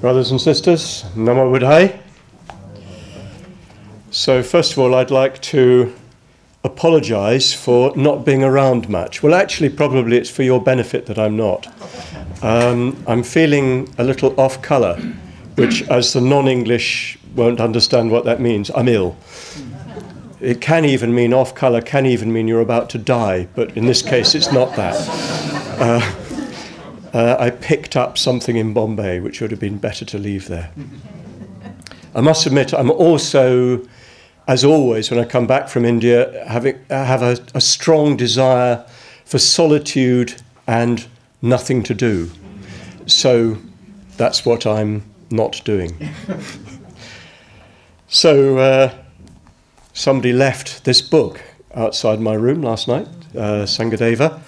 Brothers and sisters, Namo Buddhaya. So first of all, I'd like to apologise for not being around much. Well, actually, probably it's for your benefit that I'm not. I'm feeling a little off colour, which, as the non-English won't understand what that means, I'm ill. It can even mean off colour, can even mean you're about to die, but in this case it's not that. I picked up something in Bombay which would have been better to leave there. I must admit I'm also, as always when I come back from India, I have a strong desire for solitude and nothing to do. So that's what I'm not doing. So somebody left this book outside my room last night, Sanghakaya.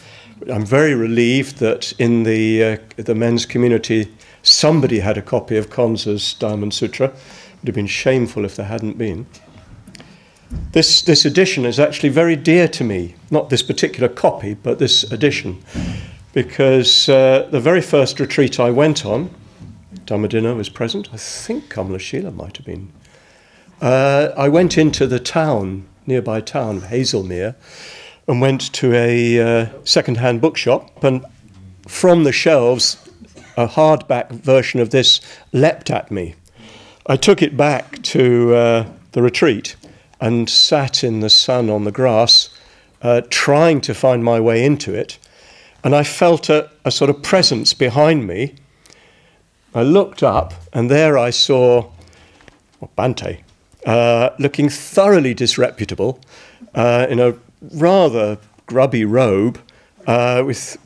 I'm very relieved that in the men's community somebody had a copy of Konza's Diamond Sutra. It would have been shameful if there hadn't been. This edition is actually very dear to me, not this particular copy, but this edition, because the very first retreat I went on, Dhammadina was present, I think Kamalashila might have been. I went into the town, nearby town of Hazelmere, and went to a second-hand bookshop, and from the shelves, a hardback version of this leapt at me. I took it back to the retreat and sat in the sun on the grass, trying to find my way into it, and I felt a sort of presence behind me. I looked up, and there I saw Bhante, looking thoroughly disreputable, in a rather grubby robe, with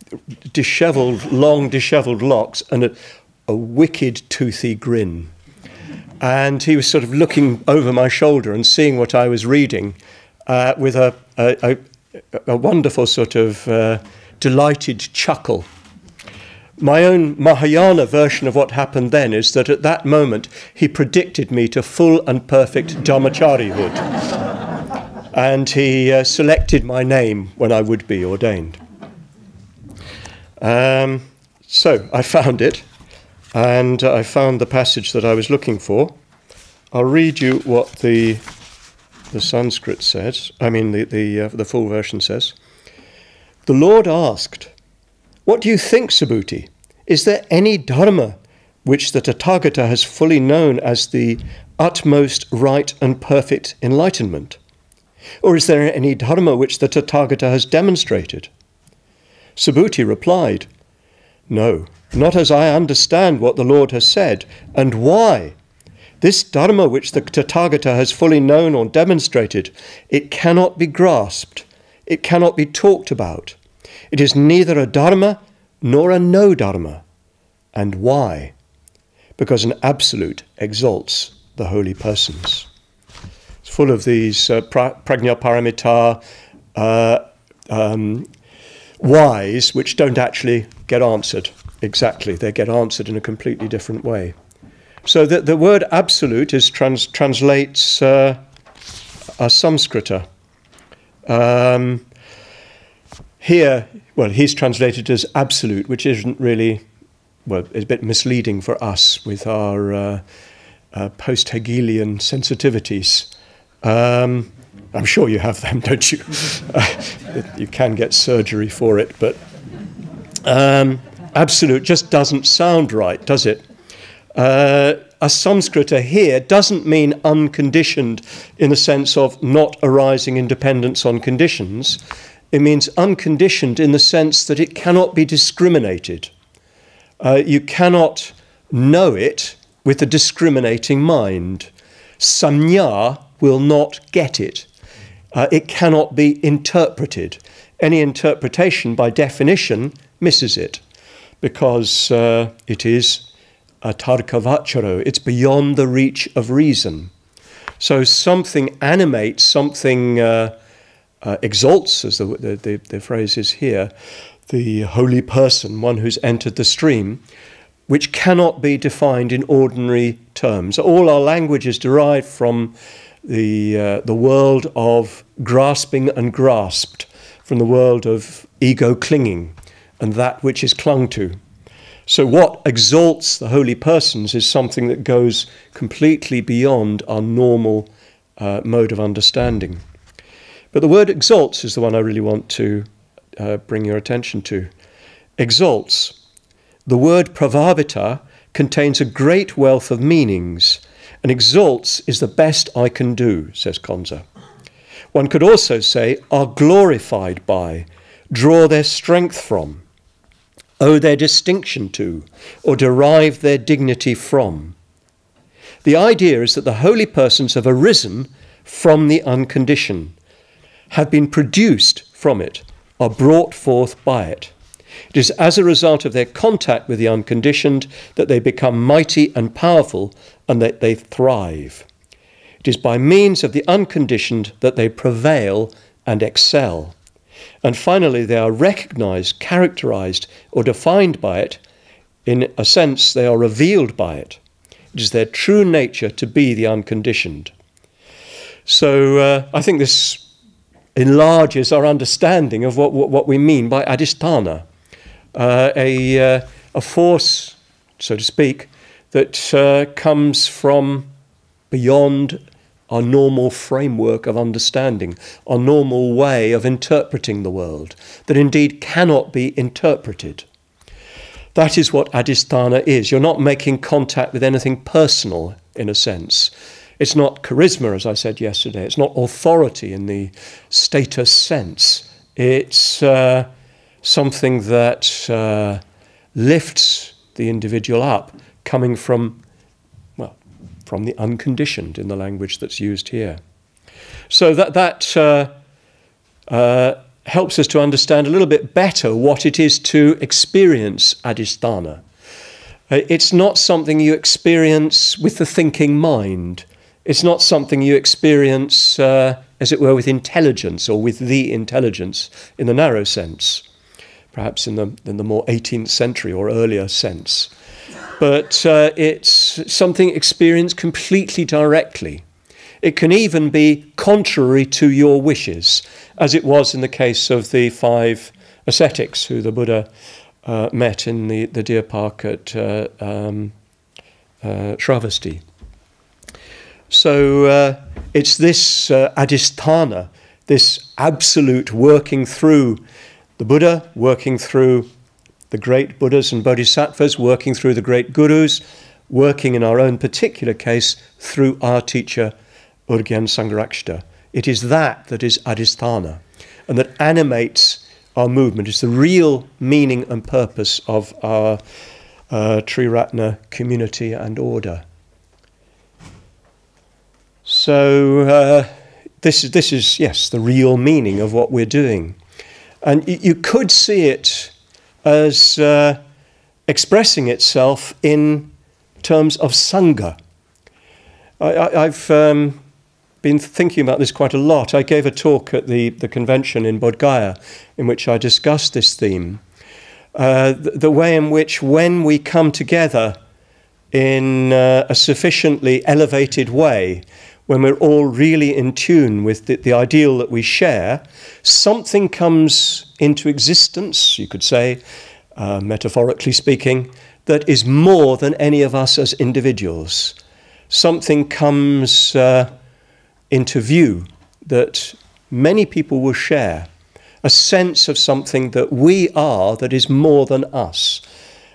long dishevelled locks and a wicked toothy grin. And he was sort of looking over my shoulder and seeing what I was reading with a wonderful sort of delighted chuckle. My own Mahayana version of what happened then is that at that moment he predicted me to full and perfect Dharmacharihood. And he selected my name when I would be ordained. So I found it, and I found the passage that I was looking for. I'll read you what the Sanskrit says, the full version says. The Lord asked, "What do you think, Subhuti? Is there any dharma which the Tathagata has fully known as the utmost right and perfect enlightenment? Or is there any dharma which the Tathagata has demonstrated?" Subhuti replied, "No, not as I understand what the Lord has said, and why. This dharma which the Tathagata has fully known or demonstrated, it cannot be grasped, it cannot be talked about. It is neither a dharma nor a no dharma. And why? Because an absolute exalts the holy persons." Full of these prajna paramita whys, which don't actually get answered exactly. They get answered in a completely different way. So the word absolute is translates a Samskrita. Here, well, he's translated as absolute, which isn't really, well, it's a bit misleading for us with our post-Hegelian sensitivities. I'm sure you have them, don't you? You can get surgery for it, but absolute just doesn't sound right, does it? A Samskrita here doesn't mean unconditioned in the sense of not arising in dependence on conditions. It means unconditioned in the sense that it cannot be discriminated. You cannot know it with a discriminating mind. Samnya will not get it. It cannot be interpreted. Any interpretation, by definition, misses it, because it is a tarkavacharo. It's beyond the reach of reason. So something animates, something exalts, as the phrase is here, the holy person, one who's entered the stream, which cannot be defined in ordinary terms. All our language is derived from the world of grasping and grasped, from the world of ego clinging and that which is clung to. So what exalts the holy persons is something that goes completely beyond our normal mode of understanding. But the word exalts is the one I really want to bring your attention to. Exalts. The word pravavita contains a great wealth of meanings, and exalts is the best I can do, says Konza. One could also say are glorified by, draw their strength from, owe their distinction to, or derive their dignity from. The idea is that the holy persons have arisen from the unconditioned, have been produced from it, are brought forth by it. It is as a result of their contact with the unconditioned that they become mighty and powerful and that they thrive. It is by means of the unconditioned that they prevail and excel. And finally, they are recognized, characterized, or defined by it. In a sense, they are revealed by it. It is their true nature to be the unconditioned. So I think this enlarges our understanding of what we mean by Adhisthana, a force, so to speak, that comes from beyond our normal framework of understanding, our normal way of interpreting the world, that indeed cannot be interpreted. That is what Adhisthana is. You're not making contact with anything personal, in a sense. It's not charisma, as I said yesterday. It's not authority in the status sense. It's something that lifts the individual up, coming from the unconditioned, in the language that's used here. So that helps us to understand a little bit better what it is to experience Adhisthana. It's not something you experience with the thinking mind. It's not something you experience, as it were, with intelligence or with the intelligence in the narrow sense, perhaps in the more 18th century or earlier sense. But it's something experienced completely directly. It can even be contrary to your wishes, as it was in the case of the 5 ascetics who the Buddha met in the deer park at Shravasti. So it's this Adhisthana, this absolute working through the Buddha, working through the great Buddhas and Bodhisattvas, working through the great Gurus, working in our own particular case through our teacher, Urgyen Sangharakshita. It is that is Adhisthana, and that animates our movement. It's the real meaning and purpose of our Triratna community and order. So this is, yes, the real meaning of what we're doing. And you could see it as expressing itself in terms of Sangha. I've been thinking about this quite a lot. I gave a talk at the convention in Bodh Gaya in which I discussed this theme. The way in which when we come together in a sufficiently elevated way, when we're all really in tune with the ideal that we share, something comes into existence, you could say, metaphorically speaking, that is more than any of us as individuals. Something comes into view that many people will share, a sense of something that we are that is more than us,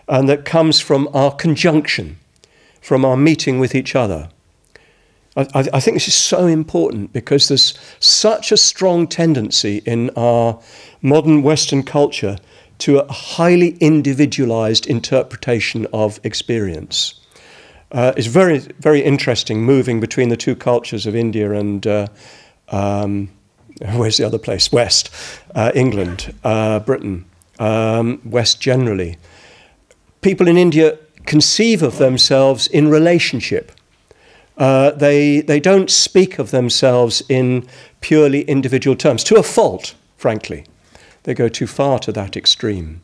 and that comes from our conjunction, from our meeting with each other. I think this is so important because there's such a strong tendency in our modern Western culture to a highly individualized interpretation of experience. It's very, very interesting moving between the two cultures of India and, where's the other place? West, England, Britain, West generally. People in India conceive of themselves in relationship. They don't speak of themselves in purely individual terms, to a fault, frankly. They go too far to that extreme.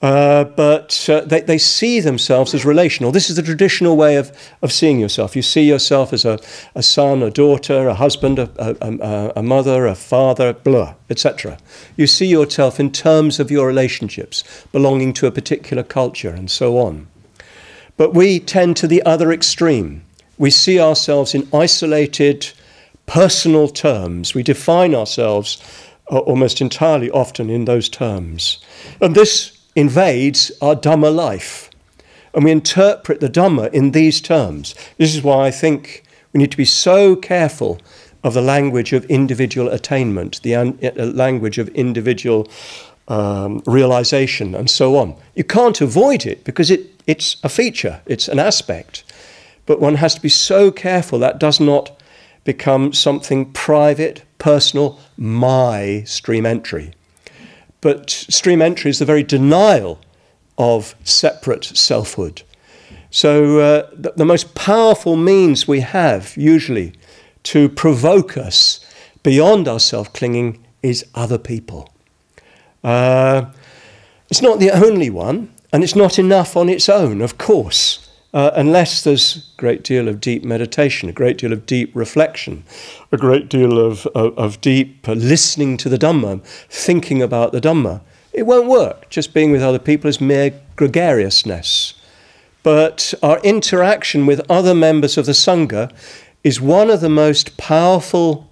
But they see themselves as relational. This is the traditional way of seeing yourself. You see yourself as a son, a daughter, a husband, a mother, a father, blah, etc. You see yourself in terms of your relationships, belonging to a particular culture and so on. But we tend to the other extreme. We see ourselves in isolated, personal terms. We define ourselves almost entirely often in those terms. And this invades our Dhamma life. And we interpret the Dhamma in these terms. This is why I think we need to be so careful of the language of individual attainment, the language of individual realization and so on. You can't avoid it because it's a feature, it's an aspect. But one has to be so careful that does not become something private, personal, my stream entry. But stream entry is the very denial of separate selfhood. So the most powerful means we have, usually, to provoke us beyond our self-clinging is other people. It's not the only one, and it's not enough on its own, of course, unless there's a great deal of deep meditation, a great deal of deep reflection, a great deal of deep listening to the Dhamma, thinking about the Dhamma. It won't work. Just being with other people is mere gregariousness. But our interaction with other members of the Sangha is one of the most powerful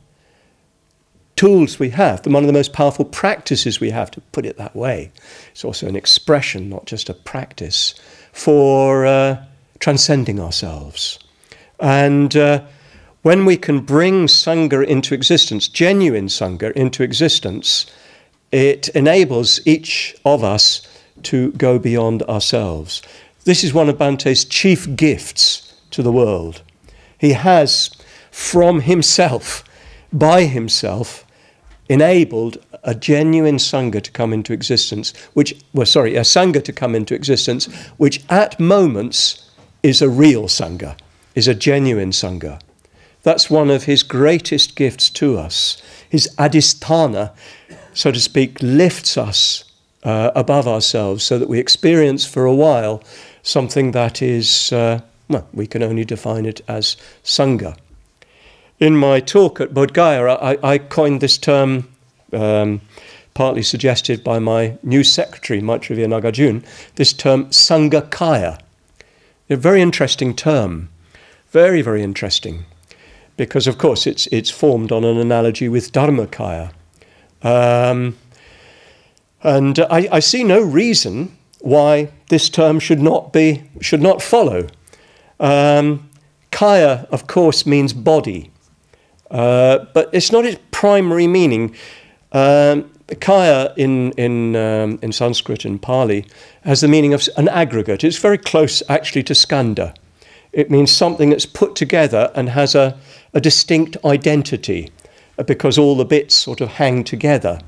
tools we have, one of the most powerful practices we have, to put it that way. It's also an expression, not just a practice, for transcending ourselves. And when we can bring Sangha into existence, genuine Sangha into existence, it enables each of us to go beyond ourselves. This is one of Bhante's chief gifts to the world. He has, from himself, by himself, enabled a genuine Sangha to come into existence, a Sangha to come into existence, which at moments is a real Sangha, is a genuine Sangha. That's one of his greatest gifts to us. His Adhisthana, so to speak, lifts us above ourselves so that we experience for a while something that is, we can only define it as Sangha. In my talk at Bodh Gaya, I coined this term, partly suggested by my new secretary, Maitreya Nagarjuna, this term Sanghakaya. A very interesting term, very, very interesting, because of course it's formed on an analogy with Dharmakaya. And I see no reason why this term should not follow. Kaya, of course, means body, but it's not its primary meaning. Kaya in Sanskrit and Pali has the meaning of an aggregate. It's very close actually to skanda. It means something that's put together and has a distinct identity because all the bits sort of hang together.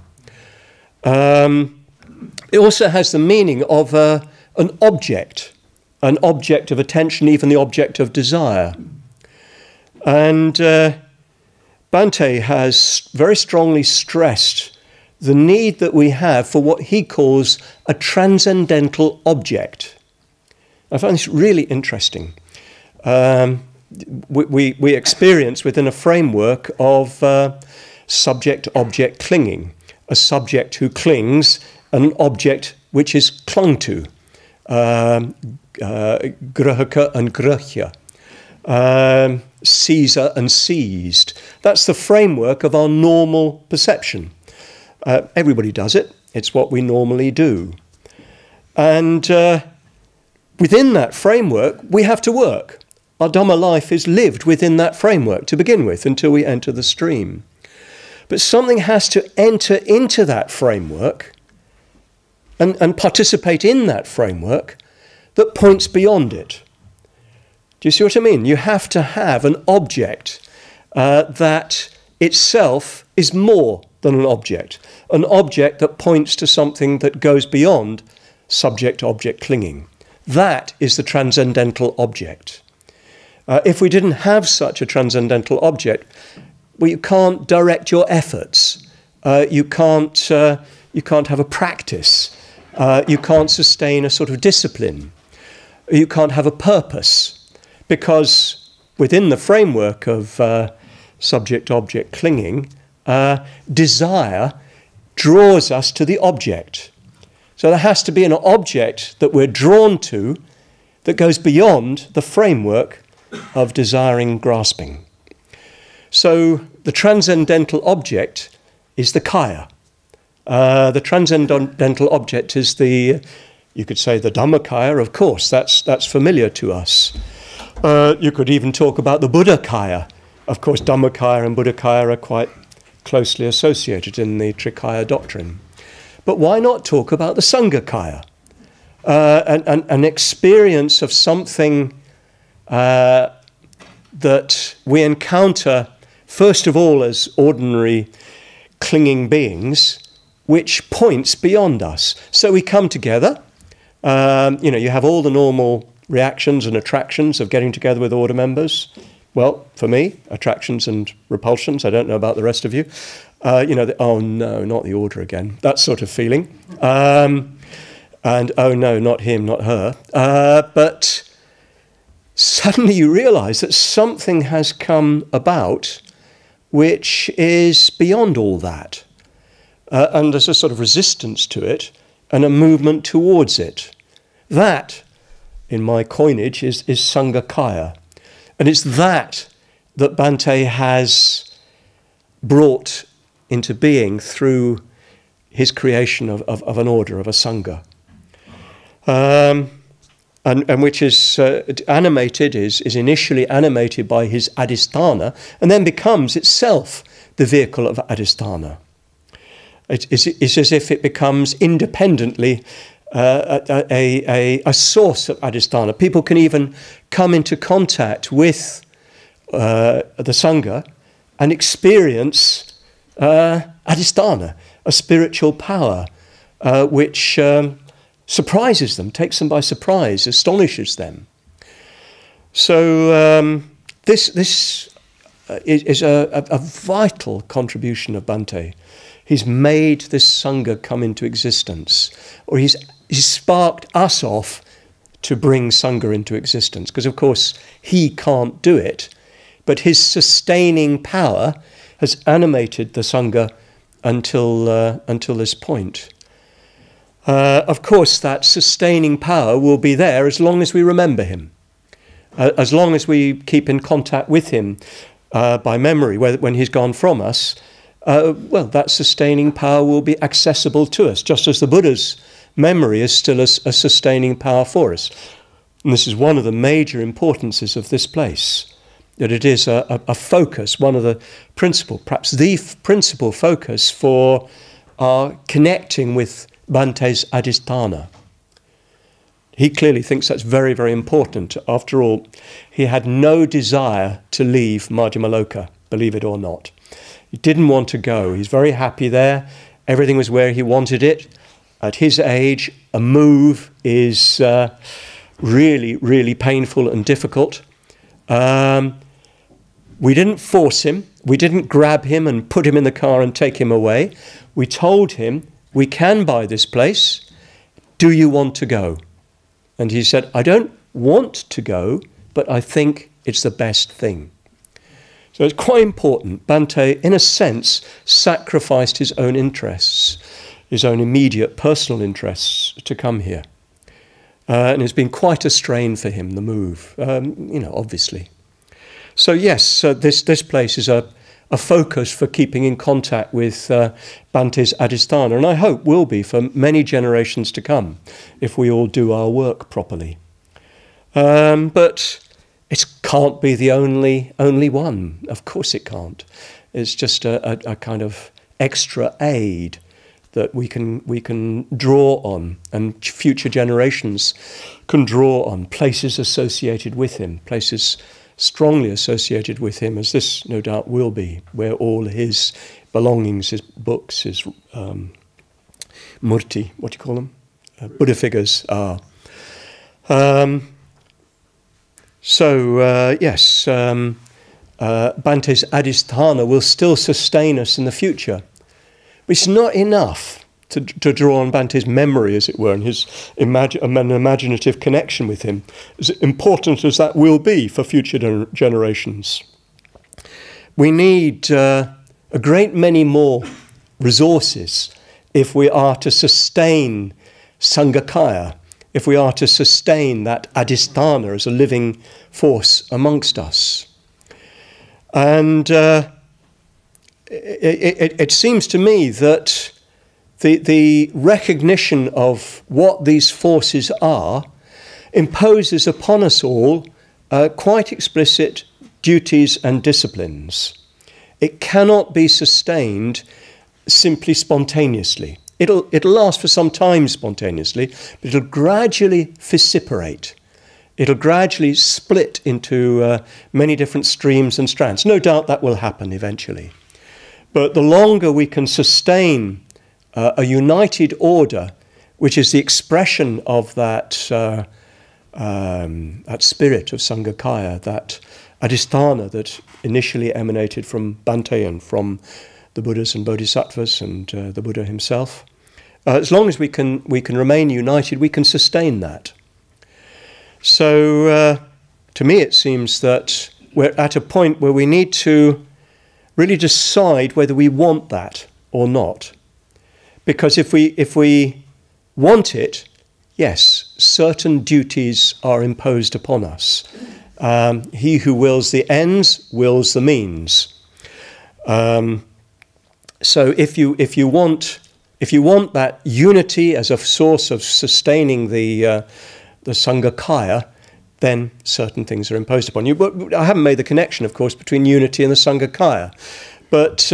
It also has the meaning of an object of attention, even the object of desire. And Bhante has very strongly stressed the need that we have for what he calls a transcendental object. I find this really interesting. We experience within a framework of subject-object clinging, a subject who clings, and an object which is clung to, grahaka and grahya, seizer and seized. That's the framework of our normal perception. Everybody does it. It's what we normally do. And within that framework, we have to work. Our Dhamma life is lived within that framework to begin with, until we enter the stream. But something has to enter into that framework and participate in that framework that points beyond it. Do you see what I mean? You have to have an object that itself is more than an object that points to something that goes beyond subject-object clinging. That is the transcendental object. If we didn't have such a transcendental object, well, you can't direct your efforts. You can't have a practice. You can't sustain a sort of discipline. You can't have a purpose, because within the framework of subject-object clinging, desire draws us to the object. So there has to be an object that we're drawn to that goes beyond the framework of desiring, grasping. So the transcendental object is the kaya. The transcendental object is the, you could say, the Dhammakaya, of course, that's familiar to us. You could even talk about the Buddhakaya. Of course, Dhammakaya and Buddhakaya are quite closely associated in the Trikaya doctrine. But why not talk about the Sanghakaya? An experience of something that we encounter, first of all, as ordinary clinging beings, which points beyond us. So we come together. You have all the normal reactions and attractions of getting together with order members. Well, for me, attractions and repulsions. I don't know about the rest of you. Oh no, not the order again. That sort of feeling. And oh no, not him, not her. But suddenly you realize that something has come about which is beyond all that. And there's a sort of resistance to it and a movement towards it. That, in my coinage, is Sanghakaya. And it's that Bhante has brought into being through his creation of an order, of a Sangha. And which is animated, is initially animated by his Adhisthana, and then becomes itself the vehicle of Adhisthana. It's as if it becomes independently a source of Adhisthana. People can even come into contact with the Sangha and experience Adhisthana, a spiritual power which surprises them, takes them by surprise, astonishes them. So this is a vital contribution of Bhante. He's made this Sangha come into existence, or he's sparked us off to bring Sangha into existence, because of course he can't do it, but his sustaining power has animated the Sangha until this point. Of course, that sustaining power will be there as long as we remember him, as long as we keep in contact with him by memory. When he's gone from us, well, that sustaining power will be accessible to us, just as the Buddha's memory is still a sustaining power for us. And this is one of the major importances of this place, that it is a focus, one of the principal, perhaps the principal focus for our connecting with Bhante's Adhisthana. He clearly thinks that's very, very important. After all, he had no desire to leave Madhyamaloka, believe it or not. He didn't want to go. He's very happy there. Everything was where he wanted it. At his age, a move is really, really painful and difficult. We didn't force him. We didn't grab him and put him in the car and take him away. We told him, we can buy this place. Do you want to go? And he said, I don't want to go, but I think it's the best thing. So it's quite important. Bhante, in a sense, sacrificed his own interests, his own immediate personal interests to come here. And it's been quite a strain for him, the move, obviously. So yes, this place is a focus for keeping in contact with Bhante's Adhisthana, and I hope will be for many generations to come, if we all do our work properly. But it can't be the only one. Of course it can't. It's just a kind of extra aid that we can draw on, and future generations can draw on, places associated with him, places strongly associated with him, as this no doubt will be, where all his belongings, his books, his murti, what do you call them? Buddha figures are. Yes, Bhante's Adhisthana will still sustain us in the future. But it's not enough to draw on Bante's memory, as it were, and his an imaginative connection with him, as important as that will be for future generations. We need a great many more resources if we are to sustain Sanghakaya, if we are to sustain that Adhisthana as a living force amongst us. And it seems to me that the recognition of what these forces are imposes upon us all quite explicit duties and disciplines. It cannot be sustained simply spontaneously. It'll last for some time spontaneously, but it'll gradually vociferate. It'll gradually split into many different streams and strands. No doubt that will happen eventually. But the longer we can sustain a united order, which is the expression of that spirit of Sanghakaya, that Adhisthana that initially emanated from Bante and from the Buddhas and Bodhisattvas and the Buddha himself. As long as we can remain united, we can sustain that. So to me it seems that we're at a point where we need to really decide whether we want that or not. Because if we want it, yes, certain duties are imposed upon us. He who wills the ends wills the means. So if you want that unity as a source of sustaining the Sanghakaya, then certain things are imposed upon you. But I haven't made the connection, of course, between unity and the Sanghakaya. But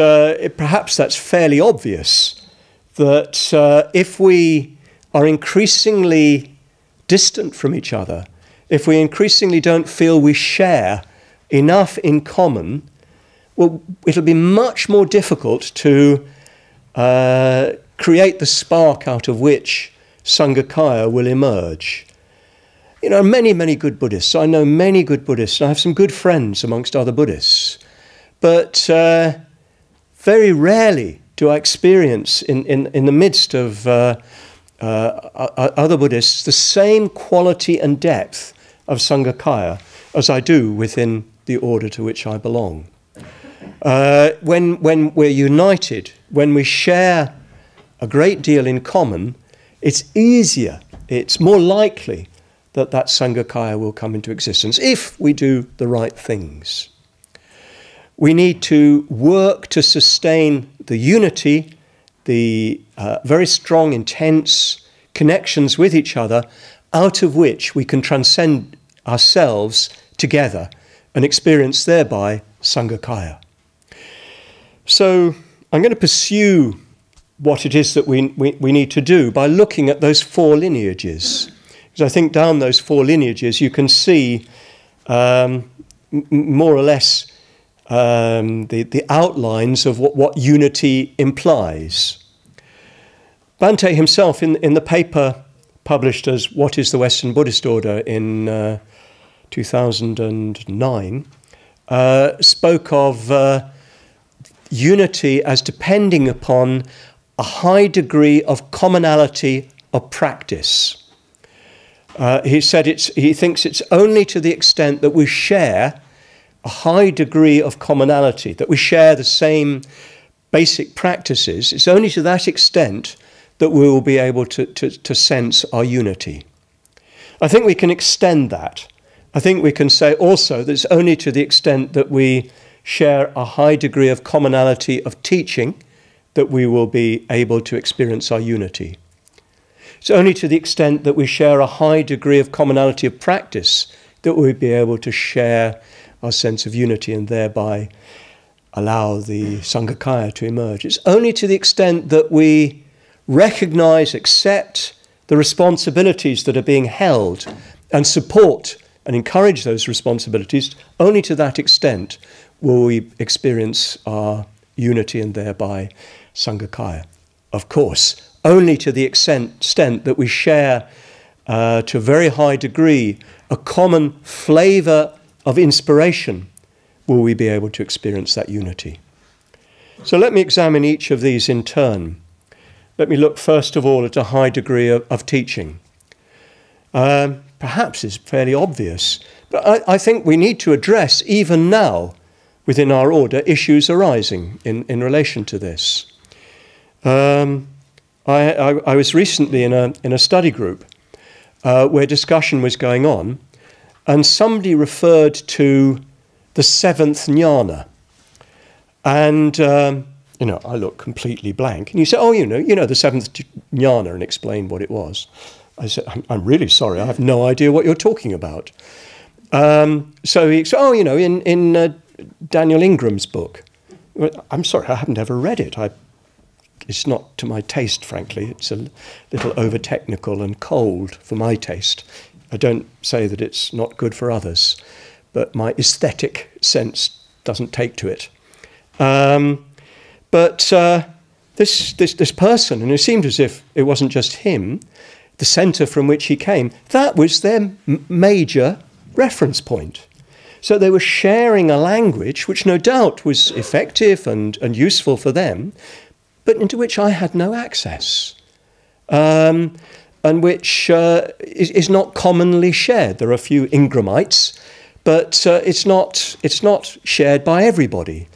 perhaps that's fairly obvious, that if we are increasingly distant from each other, if we increasingly don't feel we share enough in common, well, it'll be much more difficult to create the spark out of which Sanghakaya will emerge. You know, many good Buddhists. I know many good Buddhists, and I have some good friends amongst other Buddhists. But very rarely do I experience in the midst of other Buddhists the same quality and depth of Sanghakaya as I do within the order to which I belong. When we're united, when we share a great deal in common, it's easier, it's more likely that Sanghakaya will come into existence if we do the right things. We need to work to sustain the unity, the very strong, intense connections with each other, out of which we can transcend ourselves together and experience thereby Sanghakaya. So I'm going to pursue what it is that we need to do by looking at those four lineages. Because I think down those four lineages you can see more or less the outlines of what unity implies. Bante himself, in the paper published as What is the Western Buddhist Order in 2009, spoke of unity as depending upon a high degree of commonality of practice. He said he thinks it's only to the extent that we share a high degree of commonality, that we share the same basic practices, it's only to that extent that we will be able to sense our unity. I think we can extend that. I think we can say also that it's only to the extent that we share a high degree of commonality of teaching that we will be able to experience our unity. It's only to the extent that we share a high degree of commonality of practice that we'll be able to share our sense of unity and thereby allow the Sanghakaya to emerge. It's only to the extent that we recognize, accept the responsibilities that are being held and support and encourage those responsibilities, only to that extent will we experience our unity and thereby Sanghakaya. Of course, only to the extent that we share to a very high degree a common flavour of inspiration will we be able to experience that unity. So let me examine each of these in turn. let me look first of all at a high degree of teaching. Perhaps it's fairly obvious, but I think we need to address, even now, within our order, issues arising in relation to this. I was recently in a study group where discussion was going on, and somebody referred to the seventh jnana. And, I looked completely blank. And you said, oh, you know the seventh jnana, and explained what it was. I said, I'm really sorry, I have no idea what you're talking about. So he said, in Daniel Ingram's book. I'm sorry, I haven't ever read it. It's not to my taste, frankly. It's a little over-technical and cold for my taste. I don't say that it's not good for others, but my aesthetic sense doesn't take to it. But this person, and it seemed as if it wasn't just him, the centre from which he came, that was their major reference point. So they were sharing a language which no doubt was effective and useful for them, but into which I had no access, and which is not commonly shared. There are a few Ingramites, but it's not shared by everybody.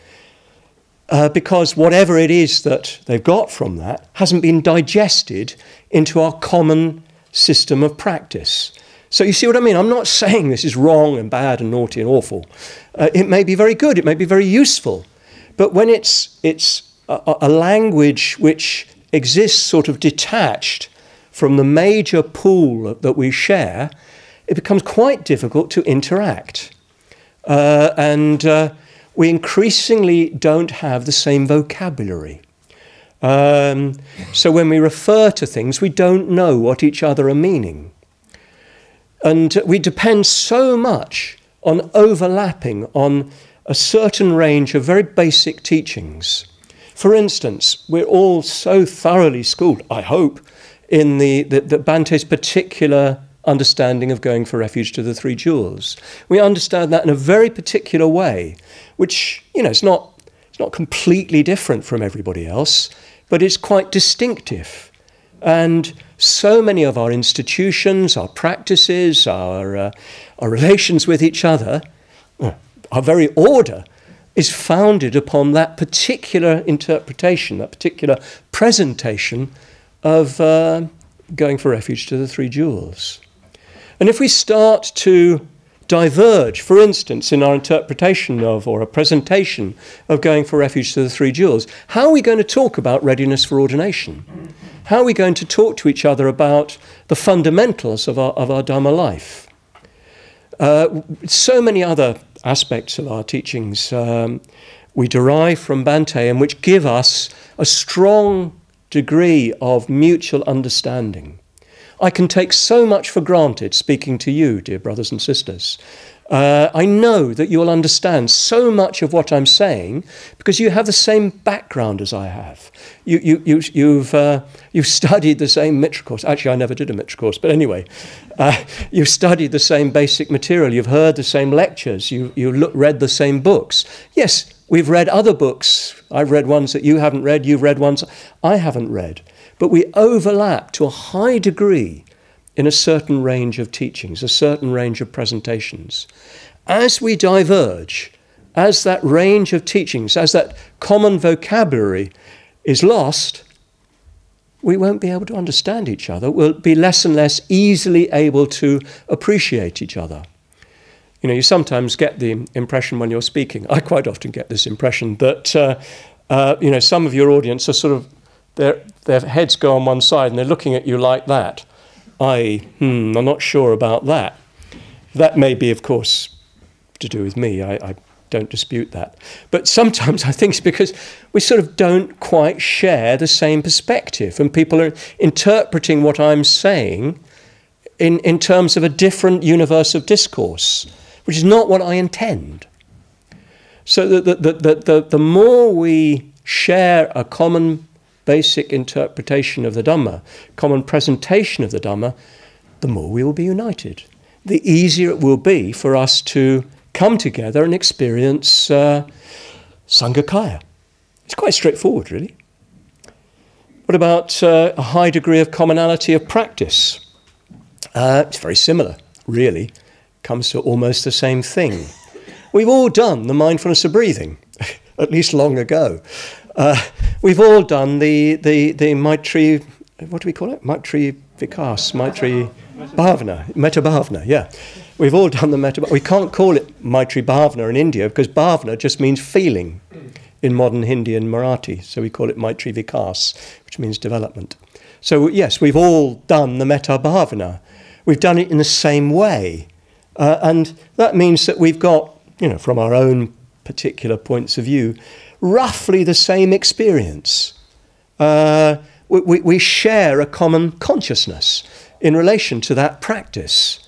Because whatever it is that they've got from that hasn't been digested into our common system of practice. So you see what I mean? I'm not saying this is wrong and bad and naughty and awful. It may be very good, it may be very useful, but when it's a language which exists sort of detached from the major pool that we share, it becomes quite difficult to interact. We increasingly don't have the same vocabulary. So when we refer to things, we don't know what each other are meaning. And we depend so much on overlapping on a certain range of very basic teachings. For instance, we're all so thoroughly schooled, I hope, in the Bante's particular understanding of going for refuge to the three jewels. We understand that in a very particular way, which, it's not completely different from everybody else, but it's quite distinctive. And so many of our institutions, our practices, our relations with each other, our very order is founded upon that particular interpretation, that particular presentation of going for refuge to the three jewels. And if we start to diverge, for instance, in our interpretation of, or a presentation of going for refuge to the three jewels, how are we going to talk about readiness for ordination? How are we going to talk to each other about the fundamentals of our Dhamma life? So many other aspects of our teachings we derive from Bante, and which give us a strong degree of mutual understanding. I can take so much for granted speaking to you, dear brothers and sisters. I know that you'll understand so much of what I'm saying because you have the same background as I have. You've studied the same Mitra course. Actually, I never did a Mitra course, but anyway, you've studied the same basic material. You've heard the same lectures. You read the same books. Yes, we've read other books. I've read ones that you haven't read. You've read ones I haven't read. But we overlap to a high degree in a certain range of teachings, a certain range of presentations. As we diverge, as that range of teachings, as that common vocabulary is lost, we won't be able to understand each other. We'll be less and less easily able to appreciate each other. You sometimes get the impression when you're speaking, I quite often get this impression that, some of your audience are sort of, their heads go on one side and they're looking at you like that. I'm not sure about that. That may be, of course, to do with me. I don't dispute that. But sometimes I think it's because we sort of don't quite share the same perspective, and people are interpreting what I'm saying in terms of a different universe of discourse, which is not what I intend. So the more we share a common basic interpretation of the Dhamma, common presentation of the Dhamma, the more we will be united. The easier it will be for us to come together and experience Sanghakaya. It's quite straightforward, really. What about a high degree of commonality of practice? It's very similar, really. Comes to almost the same thing. We've all done the mindfulness of breathing, at least long ago. We've all done the Maitri, what do we call it? Maitri Vikas, Maitri Bhavana, Metta Bhavana, yeah. We've all done the Metta. We can't call it Maitri Bhavana in India because Bhavana just means feeling in modern Hindi and Marathi. So we call it Maitri Vikas, which means development. So yes, we've all done the Metta Bhavana. We've done it in the same way. And that means that we've got, from our own particular points of view, roughly the same experience. We share a common consciousness in relation to that practice.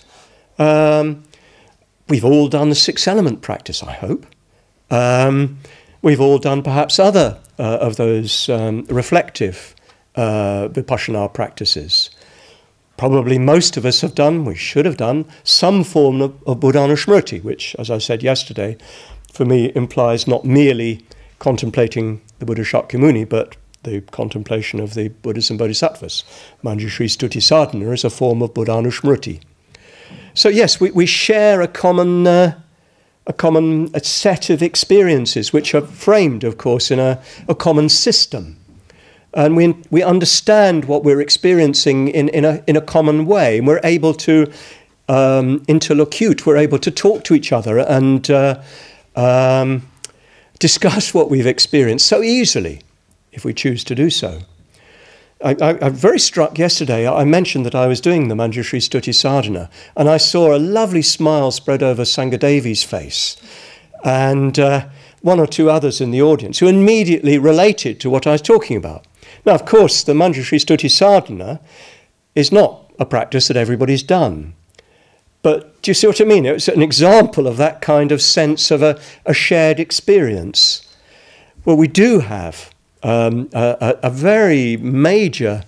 We've all done the six element practice, I hope. We've all done perhaps other of those reflective vipassana practices. Probably most of us have done, we should have done, some form of Buddhanusmriti, which, as I said yesterday, for me implies not merely contemplating the Buddha Shakyamuni, but the contemplation of the Buddhas and Bodhisattvas. Manjushri Stuti Sadhana is a form of Buddhanusmriti. So yes, we share a common set of experiences which are framed, of course, in a common system. And we understand what we're experiencing in a common way. And we're able to interlocute, we're able to talk to each other and discuss what we've experienced so easily, if we choose to do so. I'm very struck yesterday. I mentioned that I was doing the Manjushri Stuti Sadhana, and I saw a lovely smile spread over Sangadevi's face, and one or two others in the audience who immediately related to what I was talking about. Now, of course, the Manjushri Stuti Sadhana is not a practice that everybody's done. But do you see what I mean? It's an example of that kind of sense of a shared experience. Well, we do have a very major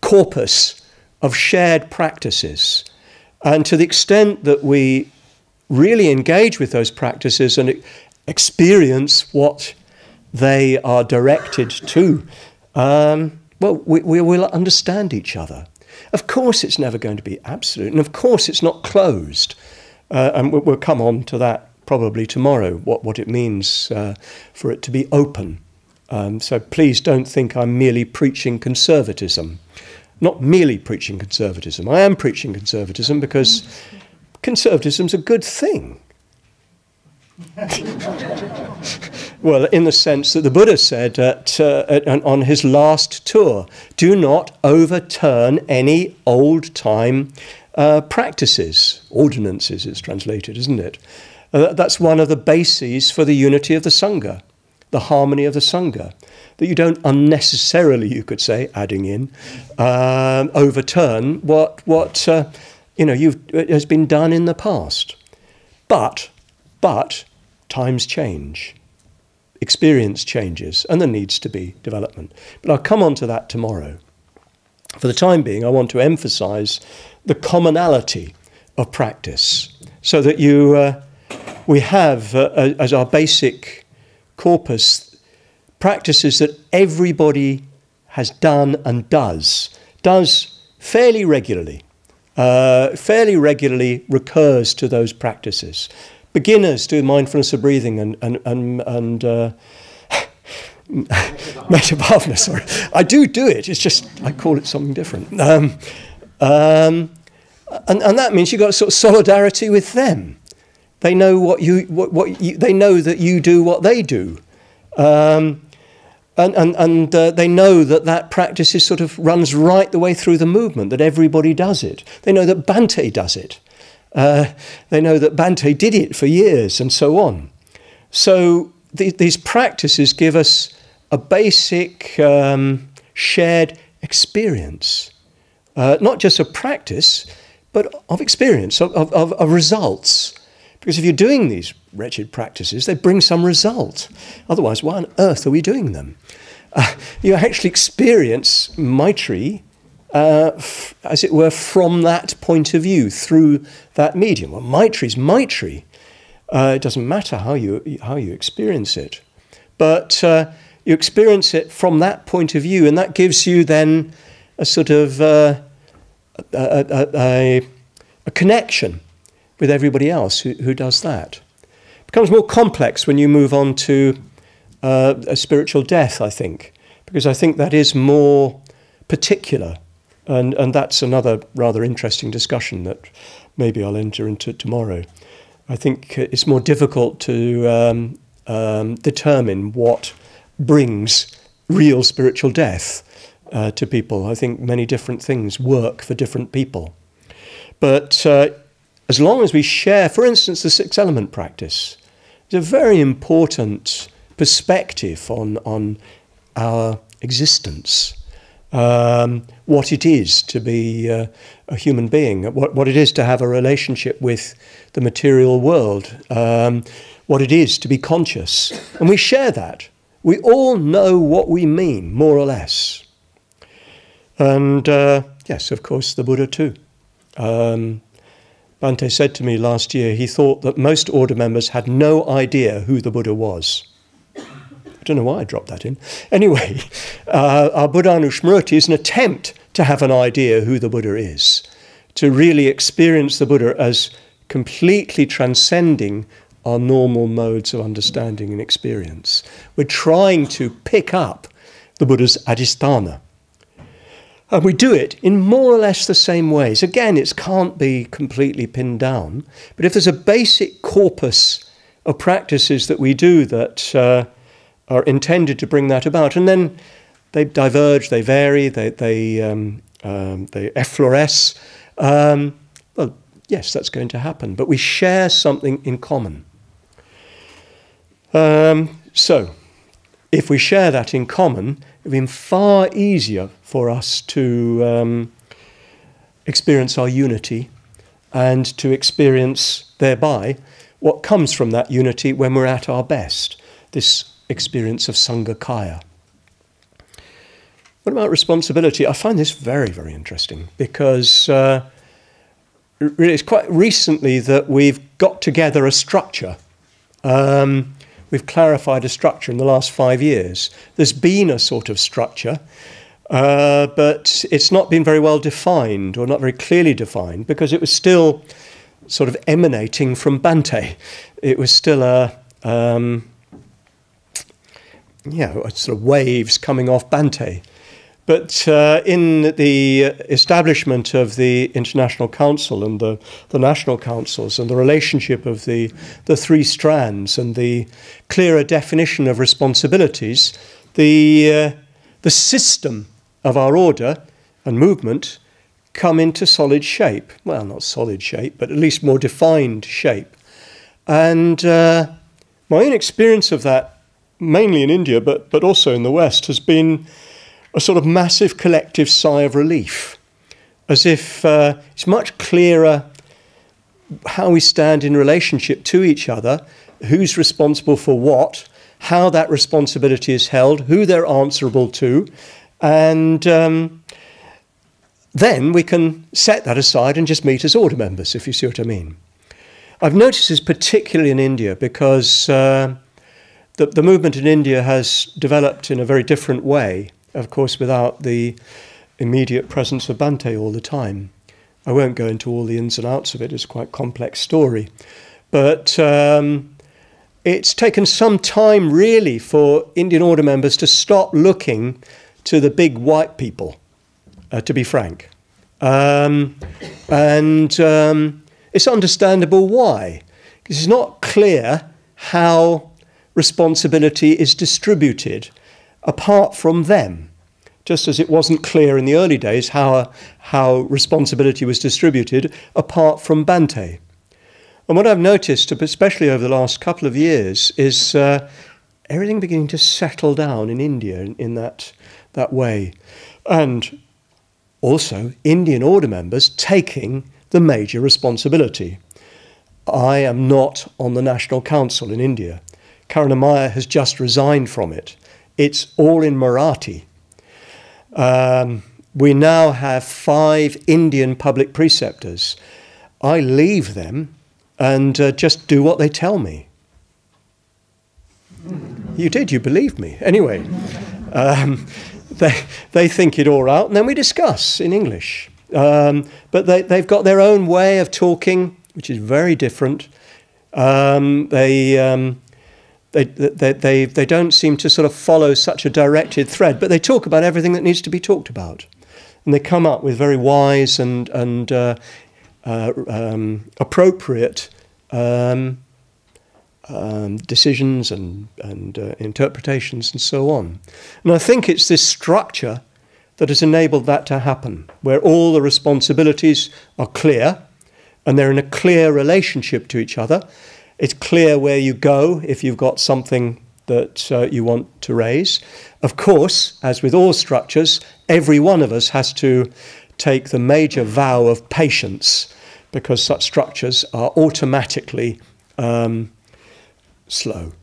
corpus of shared practices. And to the extent that we really engage with those practices and experience what they are directed to, well, we will understand each other. Of course it's never going to be absolute, and of course it's not closed. And we'll come on to that probably tomorrow, what it means for it to be open. So please don't think I'm merely preaching conservatism. Not merely preaching conservatism. I am preaching conservatism because conservatism's a good thing. Well, in the sense that the Buddha said on his last tour, do not overturn any old-time practices. Ordinances is translated, isn't it? That's one of the bases for the unity of the Sangha, the harmony of the Sangha. That you don't unnecessarily, you could say, adding in, overturn what has been done in the past. But times change, experience changes, and there needs to be development. But I'll come on to that tomorrow. For the time being, I want to emphasize the commonality of practice, so that we have, as our basic corpus, practices that everybody has done and does fairly regularly, recurs to those practices. Beginners do mindfulness of breathing and Metta Bhavana, sorry. I do it, it's just I call it something different. And that means you've got a sort of solidarity with them. They know they know that you do what they do. And they know that practice is sort of runs right the way through the movement, that everybody does it. They know that Bhante does it. They know that Bhante did it for years, and so on. So these practices give us a basic shared experience, not just of practice, but of experience, of results. Because if you're doing these wretched practices, they bring some result. Otherwise, why on earth are we doing them? You actually experience Maitri, as it were, from that point of view, through that medium. Well, Maitri's Maitri. It doesn't matter how you experience it. But you experience it from that point of view, and that gives you then a sort of a connection with everybody else who does that. It becomes more complex when you move on to a spiritual death, I think, because I think that is more particular, and that's another rather interesting discussion that maybe I'll enter into tomorrow. I think it's more difficult to determine what brings real spiritual death to people. I think many different things work for different people. But as long as we share, for instance, the six element practice, it's a very important perspective on our existence, what it is to be a human being, what it is to have a relationship with the material world, what it is to be conscious. And we share that. We all know what we mean, more or less. And yes, of course, the Buddha too. Bhante said to me last year he thought that most order members had no idea who the Buddha was. I don't know why I dropped that in. Anyway, our Buddhanushmriti is an attempt to have an idea who the Buddha is, to really experience the Buddha as completely transcending our normal modes of understanding and experience. We're trying to pick up the Buddha's Adhisthana. And we do it in more or less the same ways. Again, it can't be completely pinned down, but if there's a basic corpus of practices that we do that are intended to bring that about, and then they diverge, they vary, they effloresce, well, yes, that's going to happen, but we share something in common. So, if we share that in common, it would be far easier for us to experience our unity and to experience thereby what comes from that unity when we're at our best, this experience of Sanghakaya. What about responsibility? I find this very, very interesting because really it's quite recently that we've got together a structure. We've clarified a structure in the last 5 years. There's been a sort of structure, but it's not been very well defined or not very clearly defined because it was still sort of emanating from Bhante. It was still sort of waves coming off Bhante. But in the establishment of the International Council and the national councils and the relationship of the three strands and the clearer definition of responsibilities, the system of our order and movement come into solid shape. Well, not solid shape, but at least more defined shape. And my own experience of that, mainly in India, but also in the West, has been a sort of massive collective sigh of relief, as if it's much clearer how we stand in relationship to each other, who's responsible for what, how that responsibility is held, who they're answerable to, and then we can set that aside and just meet as order members, if you see what I mean. I've noticed this particularly in India because the movement in India has developed in a very different way, of course, without the immediate presence of Bhante all the time. I won't go into all the ins and outs of it, it's quite a complex story. But it's taken some time, really, for Indian order members to stop looking to the big white people, to be frank. It's understandable why. Because it's not clear how responsibility is distributed apart from them, just as it wasn't clear in the early days how responsibility was distributed apart from Bhante. And what I've noticed, especially over the last couple of years, is everything beginning to settle down in India in that way. And also Indian order members taking the major responsibility. I am not on the National Council in India. Karanamaya has just resigned from it. It's all in Marathi. We now have 5 Indian public preceptors. I leave them and just do what they tell me. You did, you believed me. Anyway, they think it all out, and then we discuss in English. But they've got their own way of talking, which is very different. They don't seem to sort of follow such a directed thread, but they talk about everything that needs to be talked about. And they come up with very wise and appropriate decisions and interpretations and so on. And I think it's this structure that has enabled that to happen, where all the responsibilities are clear and they're in a clear relationship to each other. It's clear where you go if you've got something that you want to raise. Of course, as with all structures, every one of us has to take the major vow of patience, because such structures are automatically slow.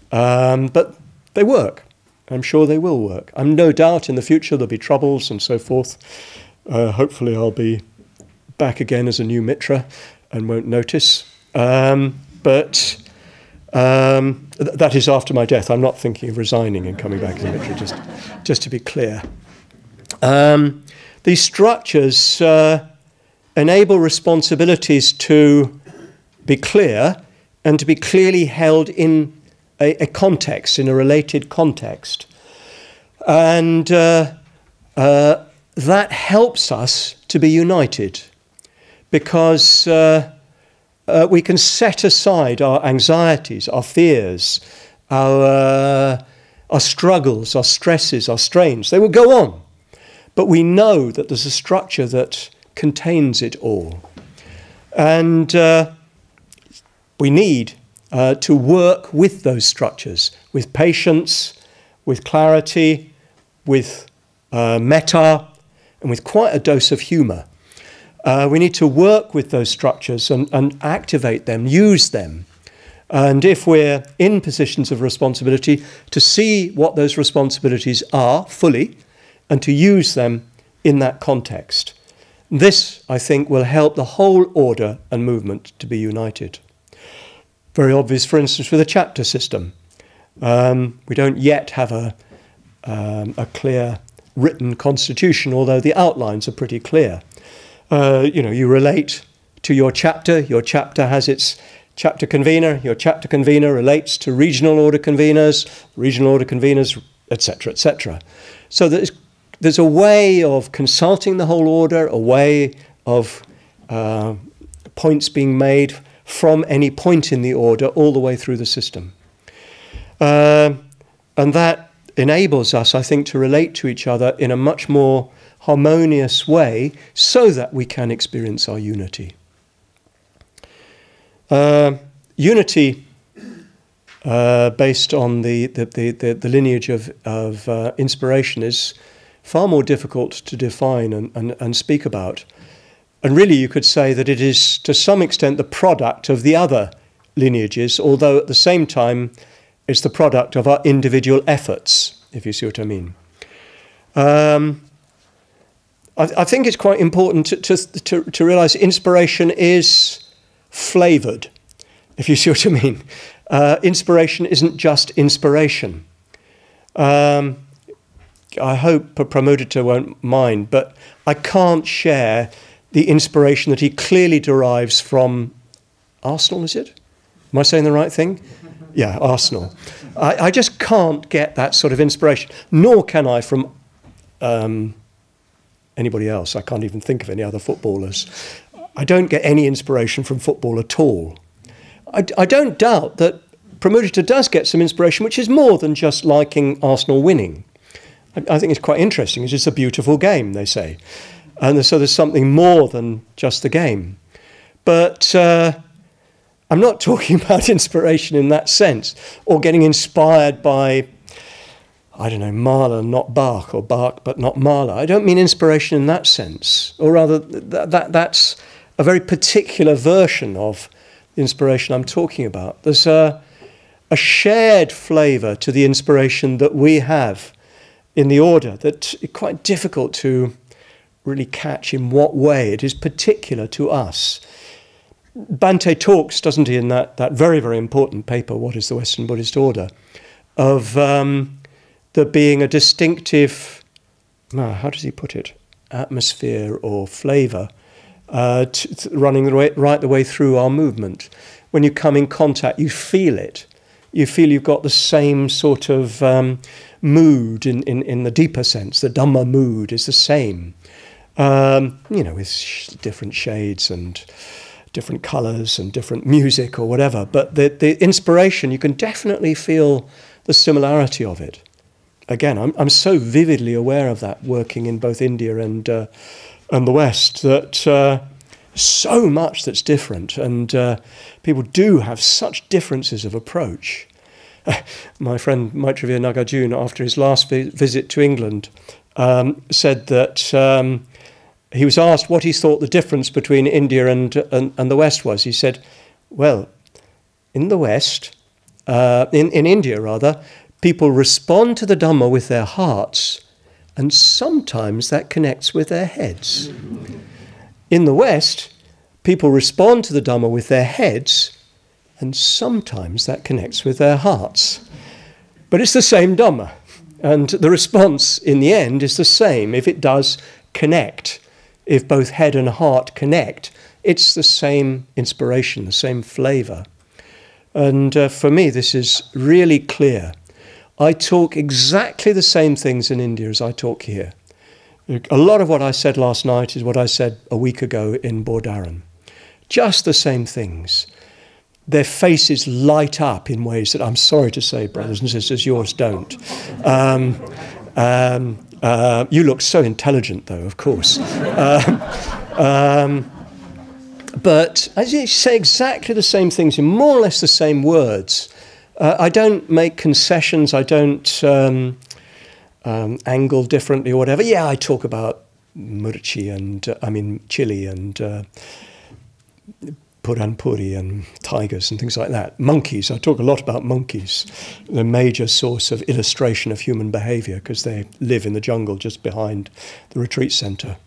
But they work. I'm sure they will work. I'm no doubt in the future there'll be troubles and so forth. Hopefully I'll be back again as a new Mitra and won't notice. But that is after my death. I'm not thinking of resigning and coming back as a Mitra, just to be clear. These structures enable responsibilities to be clear and to be clearly held in a context, in a related context. And that helps us to be united, because we can set aside our anxieties, our fears, our struggles, our stresses, our strains. They will go on. But we know that there's a structure that contains it all. And we need to work with those structures, with patience, with clarity, with metta, and with quite a dose of humour. We need to work with those structures and activate them, use them. And if we're in positions of responsibility, to see what those responsibilities are fully and to use them in that context. This, I think, will help the whole order and movement to be united. Very obvious, for instance, with a chapter system. We don't yet have a clear written constitution, although the outlines are pretty clear. You relate to your chapter has its chapter convener, your chapter convener relates to regional order conveners, etc., etc. So there's a way of consulting the whole order, a way of points being made from any point in the order all the way through the system. And that enables us, I think, to relate to each other in a much more harmonious way so that we can experience our unity. Unity, based on the lineage of inspiration, is far more difficult to define and speak about. And really you could say that it is to some extent the product of the other lineages, although at the same time it's the product of our individual efforts, if you see what I mean. I think it's quite important to realise inspiration is flavoured, if you see what I mean. Inspiration isn't just inspiration. I hope Pramudita won't mind, but I can't share the inspiration that he clearly derives from Arsenal, is it? Am I saying the right thing? Yeah, Arsenal. I just can't get that sort of inspiration, nor can I from anybody else. I can't even think of any other footballers. I don't get any inspiration from football at all. I don't doubt that Pramudita does get some inspiration, which is more than just liking Arsenal winning. I think it's quite interesting. It's just a beautiful game, they say. And so there's something more than just the game. But I'm not talking about inspiration in that sense, or getting inspired by, I don't know, Mahler, not Bach, or Bach, but not Mahler. I don't mean inspiration in that sense. Or rather, that's a very particular version of the inspiration I'm talking about. There's a shared flavour to the inspiration that we have in the order that is quite difficult to really catch in what way it is particular to us. Bhante talks, doesn't he, in that very, very important paper, What is the Western Buddhist Order, of there being a distinctive, how does he put it, atmosphere or flavour running right the way through our movement. When you come in contact, you feel it. You feel you've got the same sort of mood in the deeper sense. The Dhamma mood is the same, you know, with different shades and different colours and different music or whatever. But the inspiration, you can definitely feel the similarity of it. Again, I'm so vividly aware of that working in both India and the West, that so much that's different, and people do have such differences of approach. My friend Maitreya Nagarjuna, after his last visit to England, said that he was asked what he thought the difference between India and the West was. He said, well, in the West, in India rather, people respond to the Dhamma with their hearts, and sometimes that connects with their heads. In the West, people respond to the Dhamma with their heads, and sometimes that connects with their hearts. But it's the same Dhamma, and the response in the end is the same. If it does connect, if both head and heart connect, it's the same inspiration, the same flavour. And for me, this is really clear. I talk exactly the same things in India as I talk here. A lot of what I said last night is what I said a week ago in Bordaran. Just the same things. Their faces light up in ways that, I'm sorry to say, brothers and sisters, yours don't. You look so intelligent, though, of course. But as you say exactly the same things in more or less the same words. I don't make concessions. I don't angle differently or whatever. Yeah, I talk about murchi and, chili and puranpuri and tigers and things like that. Monkeys, I talk a lot about monkeys, the major source of illustration of human behaviour, because they live in the jungle just behind the retreat centre.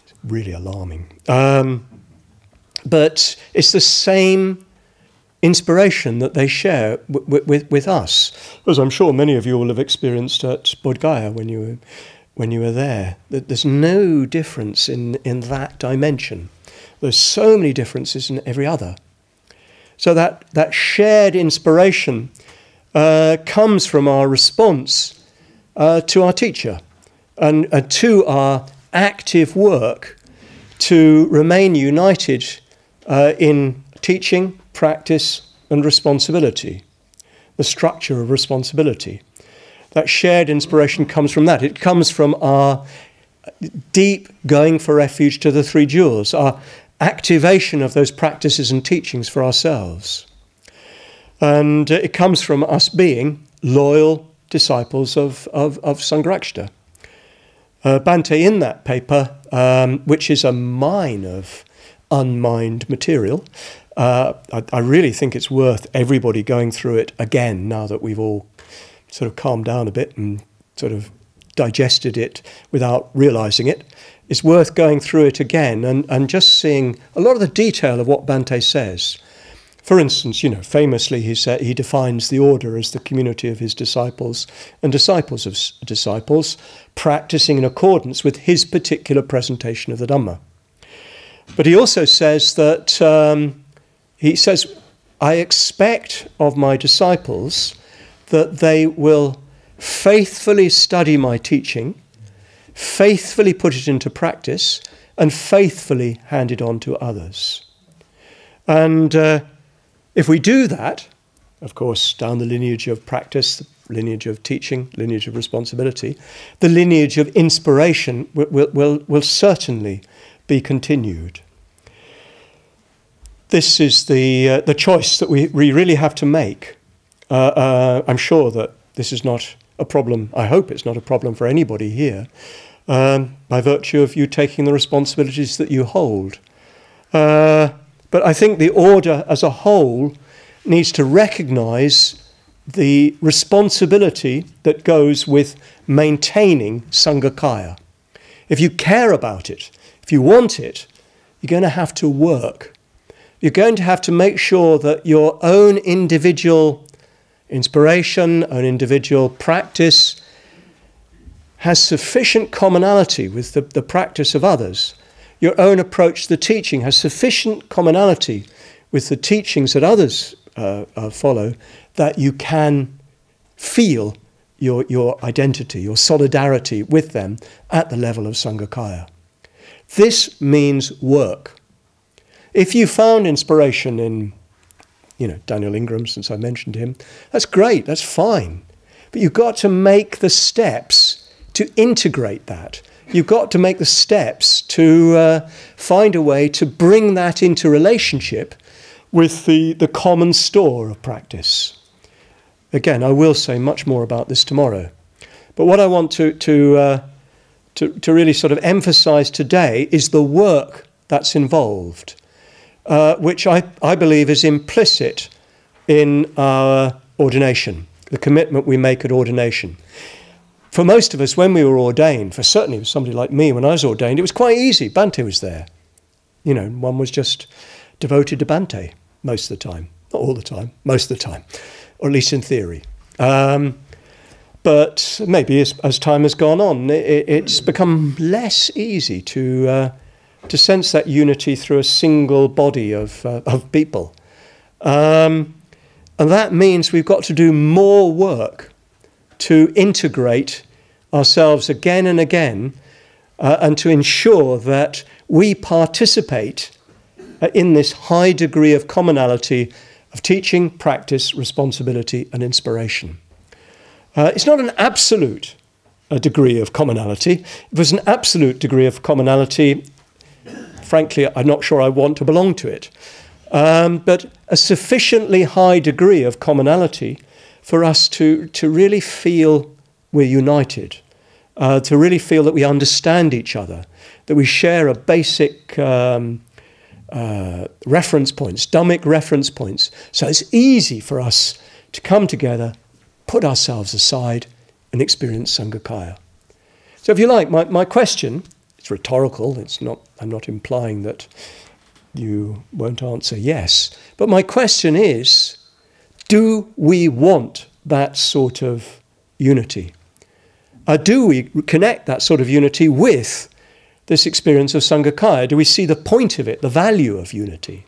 It's really alarming. But it's the same inspiration that they share with us, as I'm sure many of you will have experienced at Bodh Gaya when you were there. There's no difference in that dimension. There's so many differences in every other. So that shared inspiration comes from our response to our teacher and to our active work to remain united in teaching, practice and responsibility, the structure of responsibility. That shared inspiration comes from that. It comes from our deep going for refuge to the three jewels, our activation of those practices and teachings for ourselves. And it comes from us being loyal disciples of Sangharakshita. Bhante, in that paper, which is a mine of unmined material, I really think it's worth everybody going through it again now that we've all sort of calmed down a bit and sort of digested it without realising it. It's worth going through it again and just seeing a lot of the detail of what Bhante says. For instance, you know, famously he defines the order as the community of his disciples and disciples of disciples, practising in accordance with his particular presentation of the Dhamma. But he also says that I expect of my disciples that they will faithfully study my teaching, faithfully put it into practice, and faithfully hand it on to others. And if we do that, of course, down the lineage of practice, the lineage of teaching, lineage of responsibility, the lineage of inspiration will certainly be continued. This is the choice that we really have to make. I'm sure that this is not a problem. I hope it's not a problem for anybody here, by virtue of you taking the responsibilities that you hold. But I think the order as a whole needs to recognise the responsibility that goes with maintaining Sanghakaya. If you care about it, if you want it, you're going to have to work. You're going to have to make sure that your own individual inspiration, an individual practice, has sufficient commonality with the practice of others. Your own approach to the teaching has sufficient commonality with the teachings that others follow, that you can feel your identity, your solidarity with them at the level of Sanghakaya. This means work. If you found inspiration in, Daniel Ingram, since I mentioned him, that's great, that's fine. But you've got to make the steps to integrate that. You've got to make the steps to find a way to bring that into relationship with the common store of practice. Again, I will say much more about this tomorrow. But what I want to really sort of emphasize today is the work that's involved, which I believe is implicit in our ordination, the commitment we make at ordination. For most of us, when we were ordained, certainly for somebody like me, when I was ordained, it was quite easy. Bhante was there. One was just devoted to Bhante most of the time. Not all the time, most of the time, or at least in theory. But maybe as time has gone on, it's become less easy to sense that unity through a single body of people. And that means we've got to do more work to integrate ourselves again and again, and to ensure that we participate in this high degree of commonality of teaching, practice, responsibility, and inspiration. It's not an absolute degree of commonality. If it was an absolute degree of commonality, frankly, I'm not sure I want to belong to it. But a sufficiently high degree of commonality for us to really feel we're united, to really feel that we understand each other, that we share a basic reference points, Dhammic reference points. So it's easy for us to come together, put ourselves aside, and experience Sanghakaya. So if you like, my question, it's rhetorical, I'm not implying that you won't answer yes, but my question is, do we want that sort of unity? Do we connect that sort of unity with this experience of Sanghakaya? Do we see the point of it, the value of unity?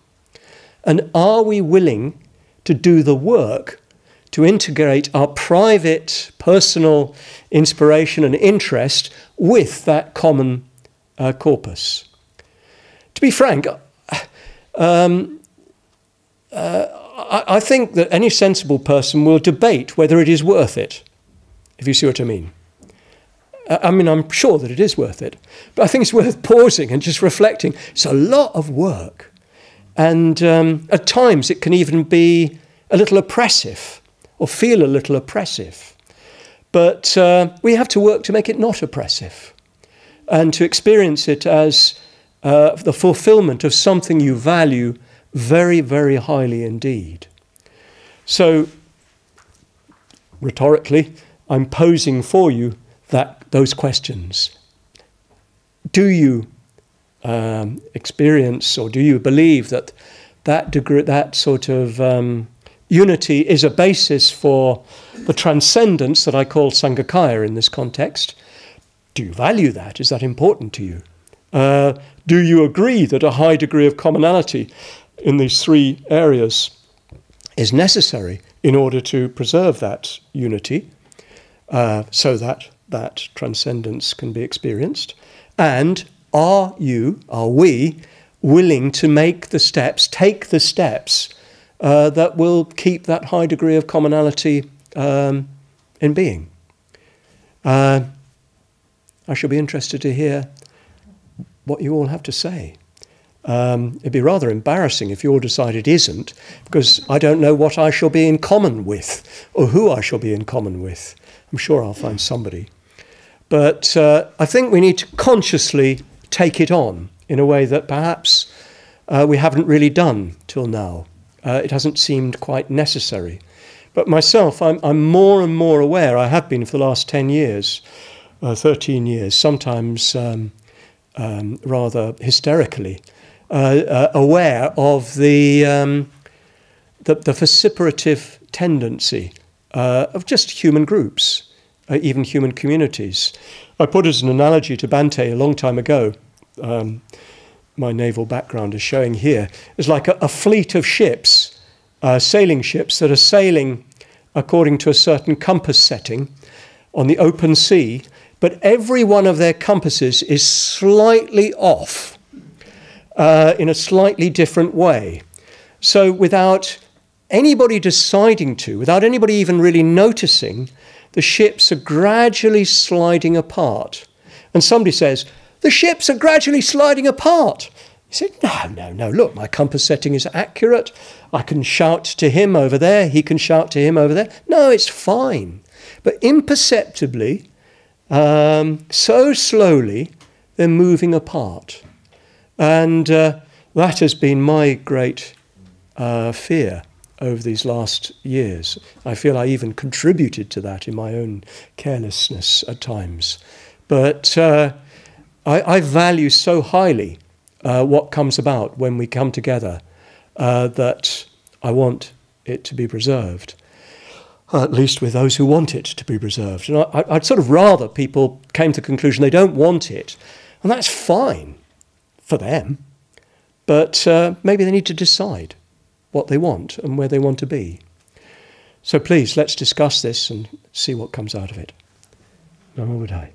And are we willing to do the work to integrate our private, personal inspiration and interest with that common corpus? To be frank, I think that any sensible person will debate whether it is worth it, if you see what I mean. I'm sure that it is worth it, but I think it's worth pausing and just reflecting. It's a lot of work, and at times it can even be a little oppressive, or feel a little oppressive. But we have to work to make it not oppressive, and to experience it as the fulfillment of something you value very, very highly indeed. So, rhetorically, I'm posing for you those questions. Do you experience, or do you believe that sort of unity is a basis for the transcendence that I call Sanghakaya in this context? Do you value that? Is that important to you? Do you agree that a high degree of commonality in these three areas is necessary in order to preserve that unity, so that transcendence can be experienced? And are we willing to take the steps that will keep that high degree of commonality in being? I shall be interested to hear what you all have to say. It'd be rather embarrassing if you all decide it isn't, because I don't know what I shall be in common with, or who I shall be in common with. I'm sure I'll find somebody. But I think we need to consciously take it on in a way that perhaps we haven't really done till now. It hasn't seemed quite necessary. But myself, I'm more and more aware, I have been for the last 10 years, 13 years, sometimes rather hysterically, aware of the vociferative tendency of just human groups, even human communities. I put as an analogy to Bhante a long time ago, my naval background is showing here, is like a fleet of ships, sailing ships that are sailing according to a certain compass setting on the open sea, but every one of their compasses is slightly off in a slightly different way. So without anybody deciding to, without anybody even really noticing, the ships are gradually sliding apart. And somebody says, the ships are gradually sliding apart. You say, no, look, my compass setting is accurate. I can shout to him over there. He can shout to him over there. No, it's fine. But imperceptibly, so slowly, they're moving apart. And that has been my great fear over these last years. I feel I even contributed to that in my own carelessness at times. But I value so highly what comes about when we come together that I want it to be preserved, at least with those who want it to be preserved. And I'd sort of rather people came to the conclusion they don't want it, and that's fine for them, but maybe they need to decide what they want and where they want to be. So please, let's discuss this and see what comes out of it. Namo Buddhaya.